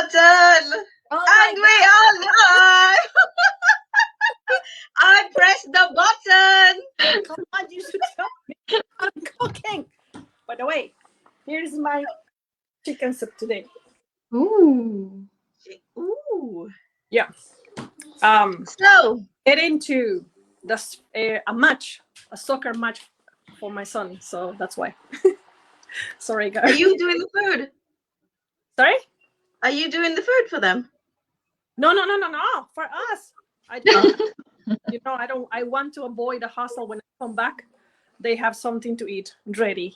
button. Oh And we are live. I pressed the button. Come on, you should tell me. I'm cooking. By the way, here's my chicken soup today. Ooh. Ooh. Yeah. So, Get into a soccer match for my son. So that's why. Sorry, guys. are you doing the food? Sorry? Are you doing the food for them? No. For us. I don't. I want to avoid the hustle when I come back. They have something to eat ready.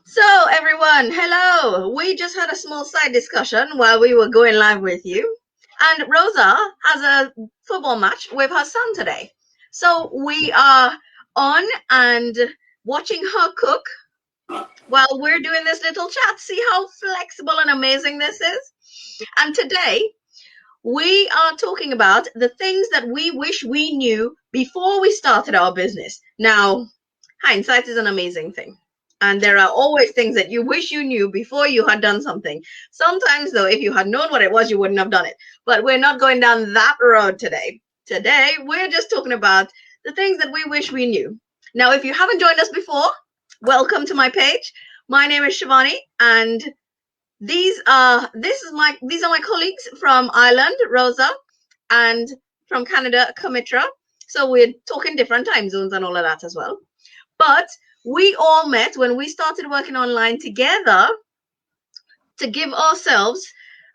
So, everyone, hello. We just had a small side discussion while we were going live with you. And Rosa has a football match with her son today. So we are on and watching her cook while we're doing this little chat. See how flexible and amazing this is? And today we are talking about the things that we wish we knew before we started our business. Now, hindsight is an amazing thing. And there are always things that you wish you knew before you had done something. Sometimes, though, if you had known what it was, you wouldn't have done it. But we're not going down that road today. Today, we're just talking about the things that we wish we knew. Now, if you haven't joined us before, welcome to my page. My name is Shivani, and these are my colleagues from Ireland, Rosa, and from Canada, Kamitra. So we're talking different time zones and all of that as well. But we all met when we started working online together to give ourselves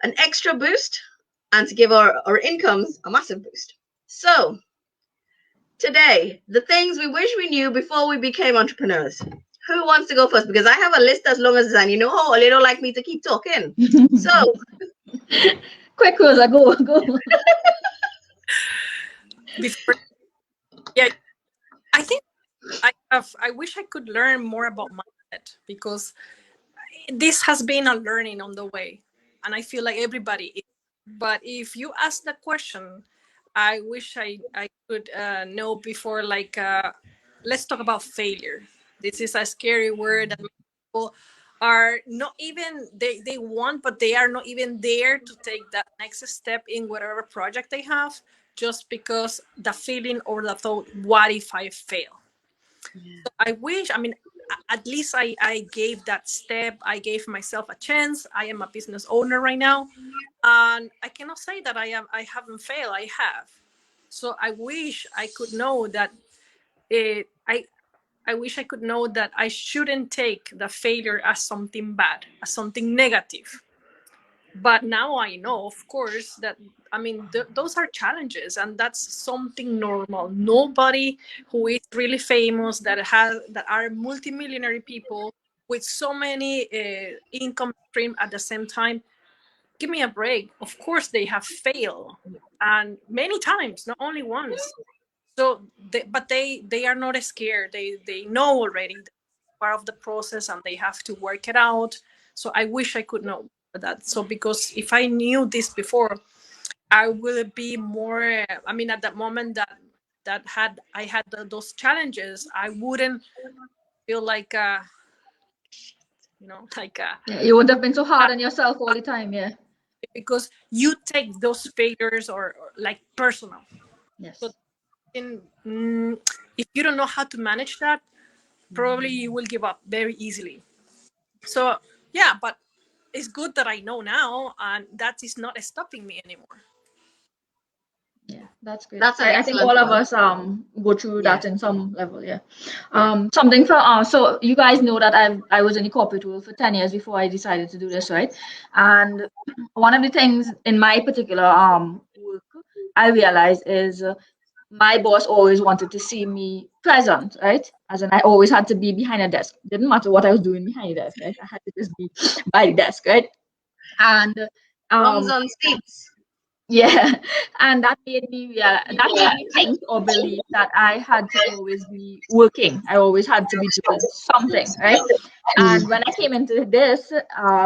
an extra boost and to give our incomes a massive boost. So today, the things we wish we knew before we became entrepreneurs. Who wants to go first? Because I have a list as long as this, and you know how they don't like me to keep talking. So Quick, Rosa, go. Before, yeah, I think I wish I could learn more about mindset, because this has been a learning on the way, and I feel like everybody is. But if you ask the question, I wish I could know before, like, let's talk about failure. This is a scary word that people are not even, they want, but they are not even there to take that next step in whatever project they have, just because the feeling or the thought, what if I fail? So I wish, at least I gave that step. I gave myself a chance. I am a business owner right now, and I cannot say that I haven't failed. I have. So I wish I could know that I wish I could know that I shouldn't take the failure as something bad, as something negative. But now I know, of course, that those are challenges, and that's something normal. Nobody who is really famous, that are multimillionaire people with so many income stream at the same time, give me a break. Of course they have failed, and many times, not only once. So they are not scared. They know already part of the process, and they have to work it out. So I wish I could know that. So because if I knew this before, I would be more. At that moment that I had those challenges, I wouldn't feel like Yeah, you wouldn't have been so hard on yourself all the time, yeah. because you take those failures or like personal. Yes. So if you don't know how to manage that, probably you will give up very easily. So yeah, but it's good that I know now, and that is not stopping me anymore. Yeah, that's great. That's I think all of us go through that in some level, yeah. Something for so you guys know that I was in the corporate world for 10 years before I decided to do this, right? And one of the things in my particular work I realized is my boss always wanted to see me present, right? As in, I always had to be behind a desk. Didn't matter what I was doing behind the desk, right? I had to just be by the desk, right? And bums on seats. yeah, and that made me think or believe that I had to always be working. I always had to be doing something, right? And when I came into this,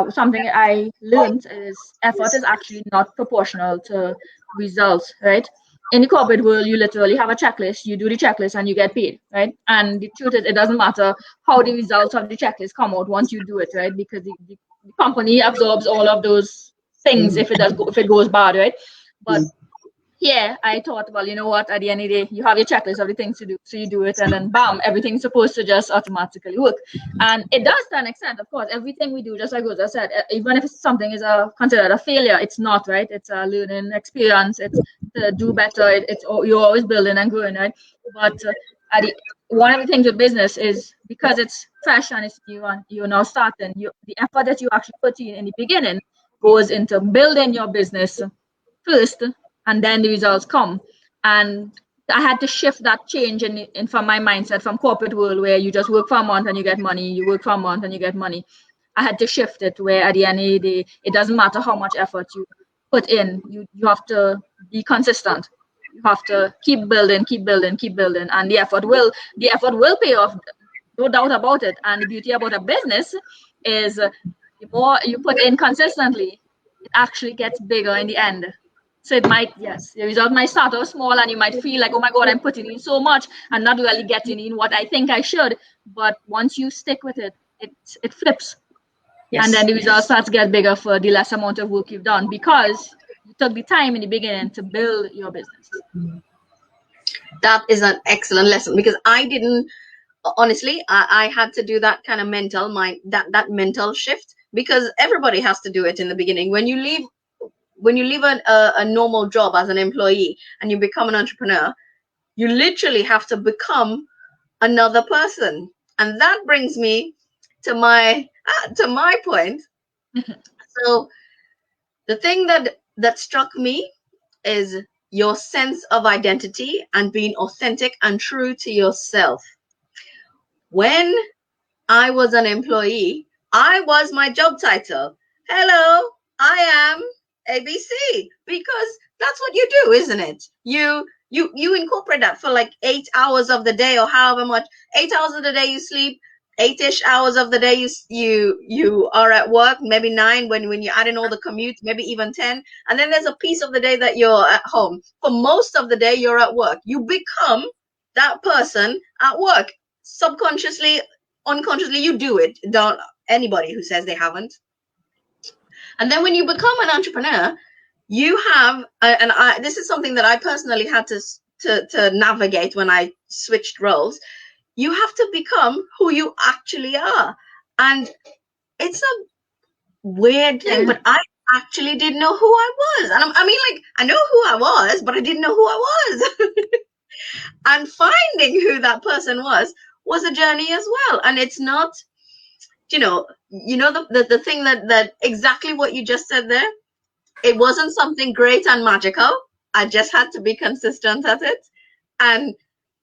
something I learned is effort is actually not proportional to results, right? In the corporate world, you literally have a checklist. You do the checklist and you get paid, right? And the truth is, it doesn't matter how the results of the checklist come out once you do it, right? Because the the company absorbs all of those things if it goes bad, right? But here I thought, well, you know what, at the end of the day, you have your checklist of the things to do, so you do it, and then bam, everything's supposed to just automatically work. And it does to an extent, of course. Everything we do, just like Rosa said, even if something is considered a failure, it's not, right? It's a learning experience. It's to do better. You're always building and growing, right? But one of the things with business is because it's fresh and you're now starting, the effort that you actually put in the beginning goes into building your business first, and then the results come. And I had to shift that change in from my mindset from corporate world where you just work for a month and you get money, you work for a month and you get money. I had to shift it where at the end of the day, it doesn't matter how much effort you put in, you have to be consistent. You have to keep building, and the effort will pay off, no doubt about it. And the beauty about a business is the more you put in consistently, it actually gets bigger in the end. So it might, yes, the result might start off small and you might feel like, oh my God, I'm putting in so much and not really getting in what I think I should. But once you stick with it, it flips. Yes. And then the result starts to get bigger for the less amount of work you've done because you took the time in the beginning to build your business. That is an excellent lesson because I didn't, honestly, I had to do that kind of that mental shift because everybody has to do it in the beginning. When you leave a normal job as an employee and you become an entrepreneur, you literally have to become another person. And that brings me to my point. So the thing that struck me is your sense of identity and being authentic and true to yourself. When I was an employee, I was my job title. Hello, I am ABC, because that's what you do, isn't it? You incorporate that for like 8 hours of the day or however much, 8 hours of the day you sleep, 8-ish hours of the day you are at work, maybe 9 when you add in all the commutes, maybe even 10. And then there's a piece of the day that you're at home. For most of the day you're at work. You become that person at work. Subconsciously, unconsciously, you do it. Don't anybody who says they haven't. And then when you become an entrepreneur, you have, this is something that I personally had to navigate when I switched roles. You have to become who you actually are. And it's a weird thing, but I actually didn't know who I was. And I mean, like, I know who I was, but I didn't know who I was. And finding who that person was a journey as well. And it's not, the thing that exactly what you just said there, it wasn't something great and magical. I just had to be consistent at it. And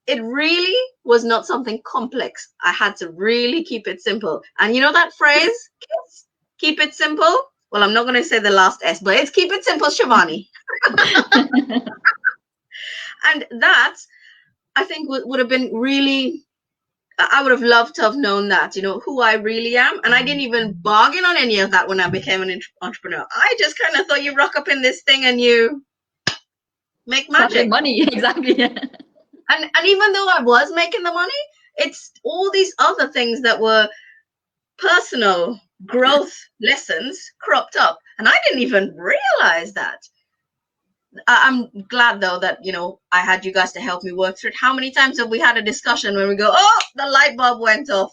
it really was not something complex. I had to really keep it simple. And you know that phrase, kids, keep it simple? Well, I'm not going to say the last S, but it's keep it simple, Shivani. And that, I think, would have been really, I would have loved to have known that, who I really am. And I didn't even bargain on any of that when I became an entrepreneur. I just kind of thought you rock up in this thing and you make magic. Money, exactly. And even though I was making the money, it's all these other things that were personal growth lessons cropped up. And I didn't even realize that. I'm glad, though, that, I had you guys to help me work through it. How many times have we had a discussion when we go, oh, the light bulb went off?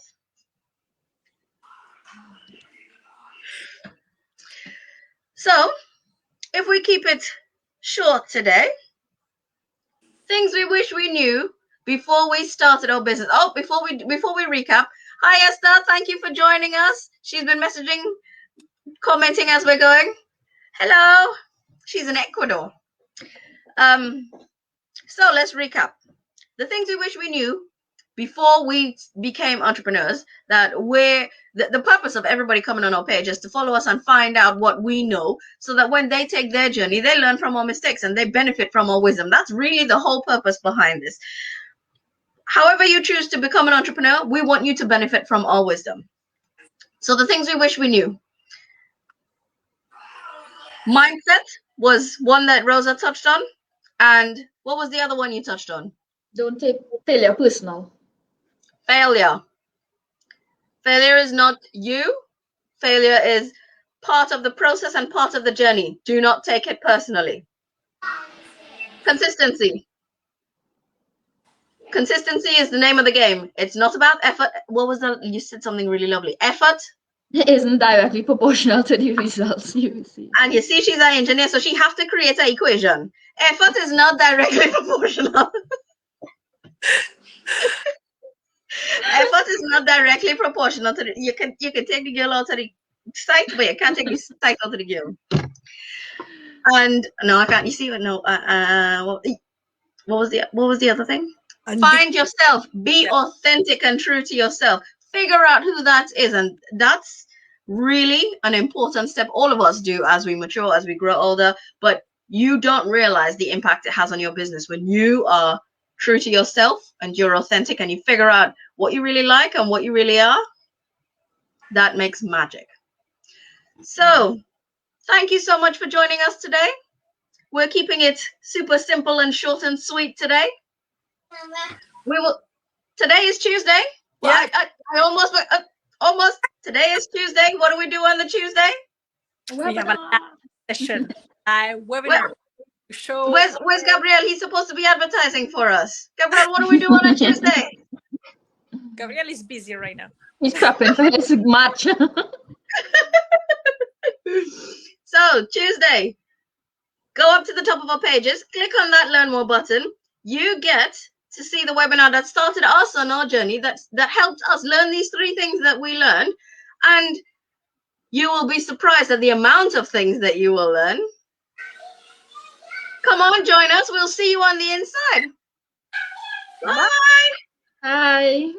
So if we keep it short today, things we wish we knew before we started our business. Oh, before we recap, hi Esther, thank you for joining us. She's been messaging, commenting as we're going. Hello, she's in Ecuador. So let's recap the things we wish we knew before we became entrepreneurs. That the purpose of everybody coming on our page is to follow us and find out what we know, so that when they take their journey, they learn from our mistakes and they benefit from our wisdom. That's really the whole purpose behind this. However you choose to become an entrepreneur, we want you to benefit from our wisdom. So the things we wish we knew. Mindset was one that Rosa touched on. And what was the other one you touched on? Don't take failure personal. Failure is not you. Failure is part of the process and part of the journey. Do not take it personally. Consistency. Consistency is the name of the game. It's not about effort. What was that? You said something really lovely. Effort isn't directly proportional to the results you see. And you see, she's an engineer, so she have to create an equation. Effort is not directly proportional. Effort is not directly proportional to the. You can take the girl out of the site, but you can't take the site out of the girl. And no, I can't. You see what? No. What was the other thing? Find yourself. Be authentic and true to yourself. Figure out who that is, and that's really an important step all of us do as we mature, as we grow older. But you don't realize the impact it has on your business when you are true to yourself and you're authentic and you figure out what you really like and what you really are. That makes magic. So thank you so much for joining us today. We're keeping it super simple and short and sweet today. We will. Today is Tuesday. Well, yeah. I almost. Today is Tuesday. What do we do on the Tuesday? We have a session, webinar. Show. Where's Gabriel? He's supposed to be advertising for us. Gabriel, what do we do on a Tuesday? Gabriel is busy right now. He's prepping for his match. So Tuesday, go up to the top of our pages, click on that Learn More button. You get to see the webinar that started us on our journey, that helped us learn these 3 things that we learned. And you will be surprised at the amount of things that you will learn. Come on, join us. We'll see you on the inside. Bye. Bye.